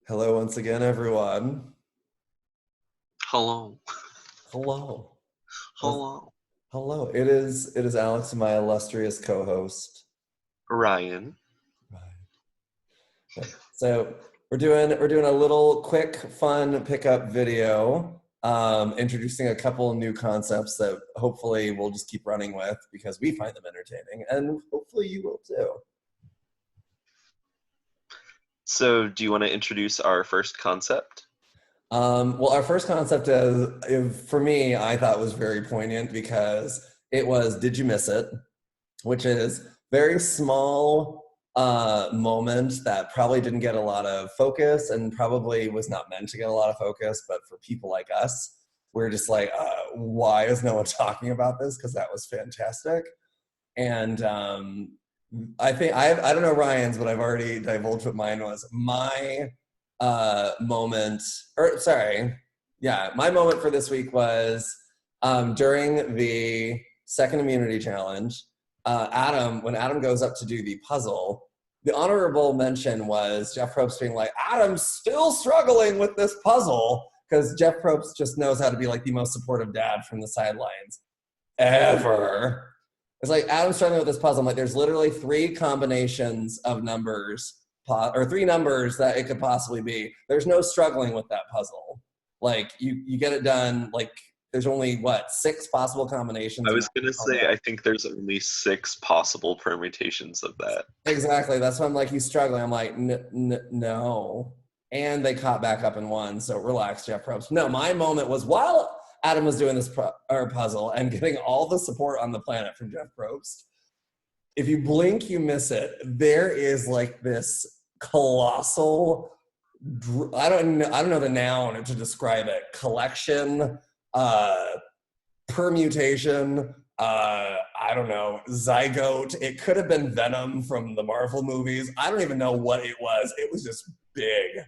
Hello once again, everyone. Hello. Hello. Hello. Hello. It is Alex and my illustrious co-host. Ryan. Right. So we're doing a little quick fun pickup video, introducing a couple new concepts that hopefully we'll just keep running with because we find them entertaining, and hopefully you will too. So, do you want to introduce our first concept? Well, our first concept for me, I thought was very poignant because it was "Did you miss it?" which is very small moment that probably didn't get a lot of focus and probably was not meant to get a lot of focus. But for people like us, we're just like, why is no one talking about this? Because that was fantastic. And I think I don't know Ryan's, but I've already divulged what mine was. My moment, or sorry, yeah, my moment for this week was during the second immunity challenge. When Adam goes up to do the puzzle, the honorable mention was Jeff Probst being like, Adam's still struggling with this puzzle because Jeff Probst just knows how to be like the most supportive dad from the sidelines ever. It's like Adam's struggling with this puzzle. I'm like, there's literally three combinations of numbers, or three numbers that it could possibly be. There's no struggling with that puzzle. Like you get it done. Like there's only what, six possible combinations. I And was going to say, I think there's only 6 possible permutations of that. exactly. That's why I'm like, he's struggling. I'm like, no. And they caught back up and won. So relax, Jeff Probst. No, my moment was while Adam was doing this puzzle and getting all the support on the planet from Jeff Probst. If you blink, you miss it. There is like this colossal, I don't know the noun to describe it. Collection, permutation, I don't know, zygote. It could have been Venom from the Marvel movies. I don't even know what it was. It was just big.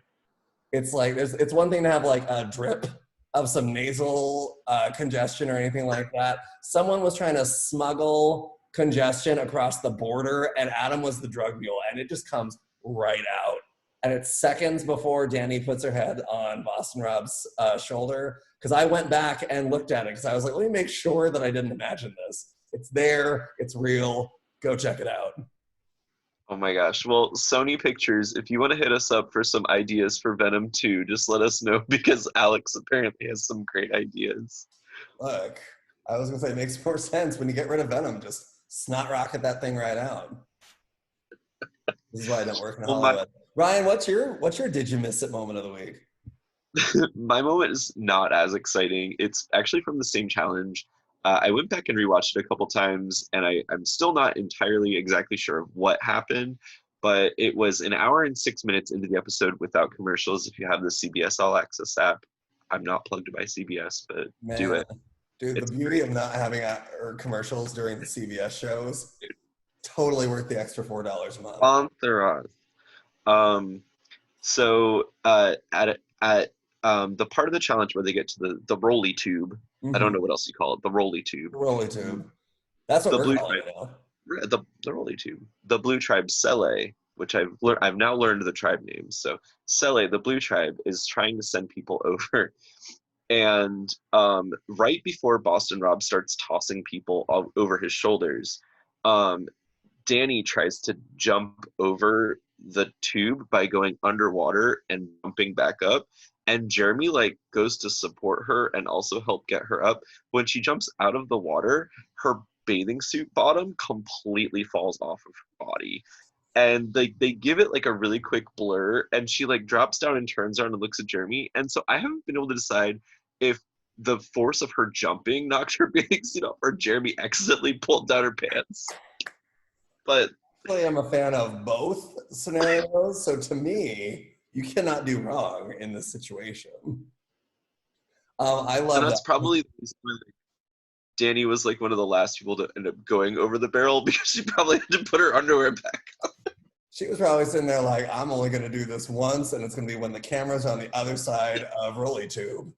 It's like it's one thing to have like a drip of some nasal congestion or anything like that. Someone was trying to smuggle congestion across the border, and Adam was the drug mule, and it just comes right out. And it's seconds before Danny puts her head on Boston Rob's shoulder, because I went back and looked at it because I was like, let me make sure that I didn't imagine this. It's there. It's real. Go check it out. Oh my gosh. Well, Sony Pictures, if you want to hit us up for some ideas for Venom 2, just let us know because Alex apparently has some great ideas. Look, I was gonna say it makes more sense when you get rid of Venom. Just snot rocket that thing right out. This is why I don't work in Well, Hollywood. Ryan, what's your did you miss it moment of the week? my moment is not as exciting. It's actually from the same challenge. I went back and rewatched it a couple times, and I'm still not entirely exactly sure of what happened, but it was an hour and 6 minutes into the episode without commercials. If you have the CBS All Access app, I'm not plugged by CBS, but do Man, it. dude, the It's beauty great. of not having commercials during the CBS shows, totally worth the extra $4 a month. There are. Um, so at the part of the challenge where they get to the rolly tube, I don't Mm-hmm. know what else you call it, the rolly tube. Rolly tube. That's what The we're blue calling tribe, it now. the rolly tube, the blue tribe Sele, which I've now learned the tribe names. So Sele, the blue tribe, is trying to send people over, and right before Boston Rob starts tossing people over his shoulders, um, Danny tries to jump over the tube by going underwater and jumping back up. And Jeremy like goes to support her and also help get her up. When she jumps out of the water, her bathing suit bottom completely falls off of her body. And they give it like a really quick blur, and she like drops down and turns around and looks at Jeremy. And so I haven't been able to decide if the force of her jumping knocked her bathing suit off or Jeremy accidentally pulled down her pants. But Really, I'm a fan of both scenarios. So to me, you cannot do wrong in this situation. I and love that. that's probably the reason why Danny was like one of the last people to end up going over the barrel because she probably had to put her underwear back on. She was probably sitting there like, I'm only going to do this once, and it's going to be when the camera's on the other side of Rolly Tube.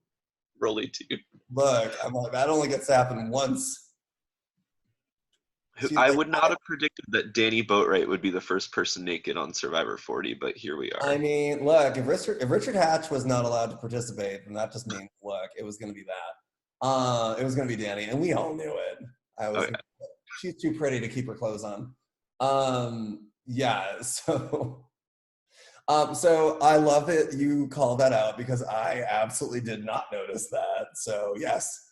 Rolly too. Look, I'm like, that only gets to happen once. She's I like, would not have predicted that Danny Boatwright would be the first person naked on Survivor 40, but here we I are. mean, look, if Richard Hatch was not allowed to participate, then that just means, look, it was going to be that. It was going to be Danny, and we all knew it. I Oh was yeah. she's too pretty to keep her clothes on. Yeah, so I love that you called that out because I absolutely did not notice that. So yes,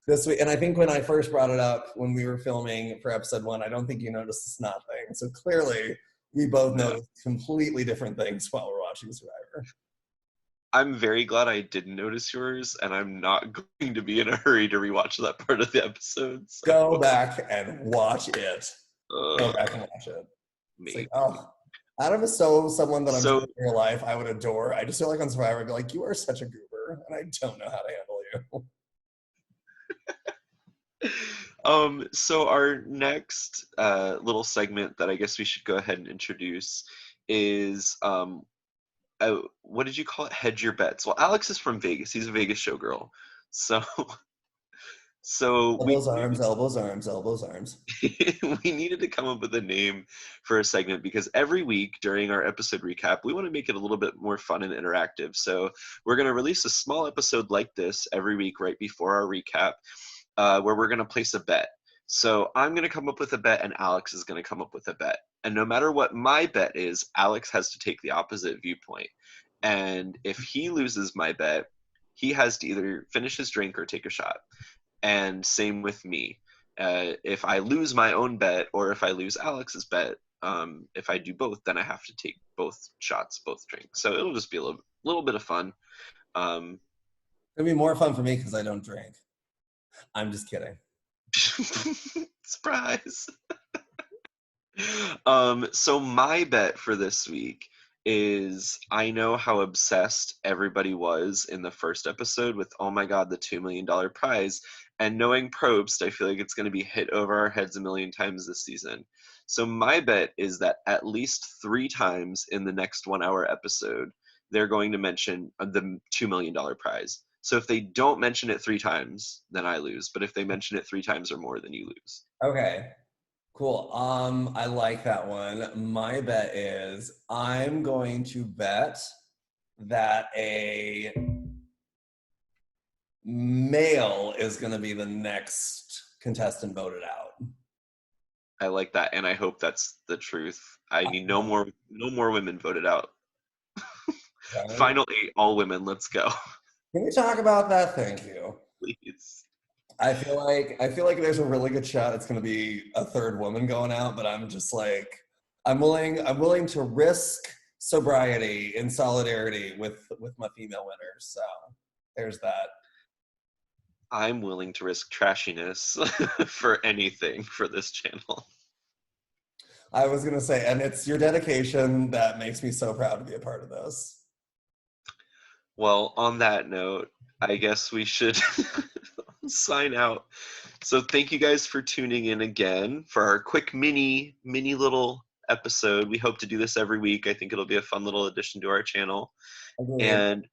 this week, and I think when I first brought it up when we were filming for episode 1, I don't think you noticed the snot thing. So clearly, we both No. noticed completely different things while we're watching Survivor. I'm very glad I didn't notice yours, and I'm not going to be in a hurry to rewatch that part of the episode. So, Go back and watch it. Go back and uh, watch it. It's like, maybe. oh, Adam is so someone that I'm sure So, in real life I would adore. I just feel like on Survivor, I'd be like, you are such a goober, and I don't know how to handle you. so our next little segment that I guess we should go ahead and introduce is what did you call it? Hedge your bets. Well, Alex is from Vegas. He's a Vegas showgirl. So, so we Elbows, arms, elbows, arms, elbows, arms. we needed to come up with a name for a segment because every week during our episode recap, we want to make it a little bit more fun and interactive. So we're going to release a small episode like this every week right before our recap, where we're going to place a bet. So I'm going to come up with a bet and Alex is going to come up with a bet. And no matter what my bet is, Alex has to take the opposite viewpoint. And if he loses my bet, he has to either finish his drink or take a shot. And same with me. If I lose my own bet or if I lose Alex's bet, if I do both, then I have to take both shots, both drinks. So it'll just be a little bit of fun. Um, It'd be more fun for me because I don't drink. I'm just kidding. surprise. So my bet for this week is I know how obsessed everybody was in the first episode with, oh my God, the $2 million prize. And knowing Probst, I feel like it's going to be hit over our heads a million times this season. So my bet is that at least 3 times in the next 1 hour episode, they're going to mention the $2 million prize. So if they don't mention it 3 times, then I lose. But if they mention it 3 times or more, then you lose. Okay. Cool. I like that one. My bet is I'm going to bet that a male is going to be the next contestant voted out. I like that, and I hope that's the truth. I need no more women voted out. Okay. Final 8, all women. Let's go, Can we talk about that? Thank you. please. I feel like there's a really good shot it's going to be a third woman going out, but I'm just like I'm willing to risk sobriety in solidarity with my female winners. So there's that. I'm willing to risk trashiness for anything for this channel. I was going to say, and it's your dedication that makes me so proud to be a part of this. Well, on that note, I guess we should sign out. So thank you guys for tuning in again for our quick mini little episode. We hope to do this every week. I think it'll be a fun little addition to our channel. Agreed. And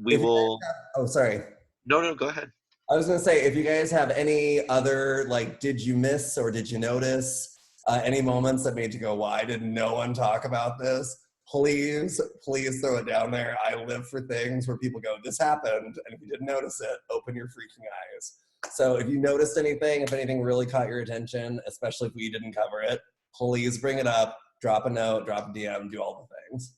we If you guys will oh, sorry. no, go ahead. I was going to say, if you guys have any other, like, did you miss or did you notice any moments that made you go, why did no one talk about this? Please throw it down there. I live for things where people go, this happened. And if you didn't notice it, open your freaking eyes. So if you noticed anything, if anything really caught your attention, especially if we didn't cover it, please bring it up, drop a note, drop a DM, do all the things.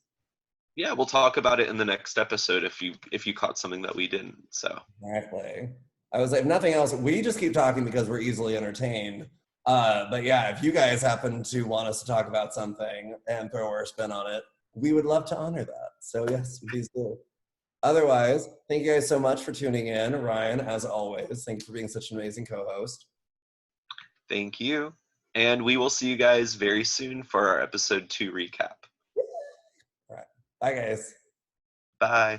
Yeah, we'll talk about it in the next episode if you caught something that we didn't. So Exactly. I was like, if nothing else, we just keep talking because we're easily entertained. But yeah, if you guys happen to want us to talk about something and throw our spin on it, we would love to honor that. So yes, please do. Otherwise, thank you guys so much for tuning in. Ryan, as always, thank you for being such an amazing co-host. thank you. And we will see you guys very soon for our episode 2 recap. All right. Bye, guys. Bye.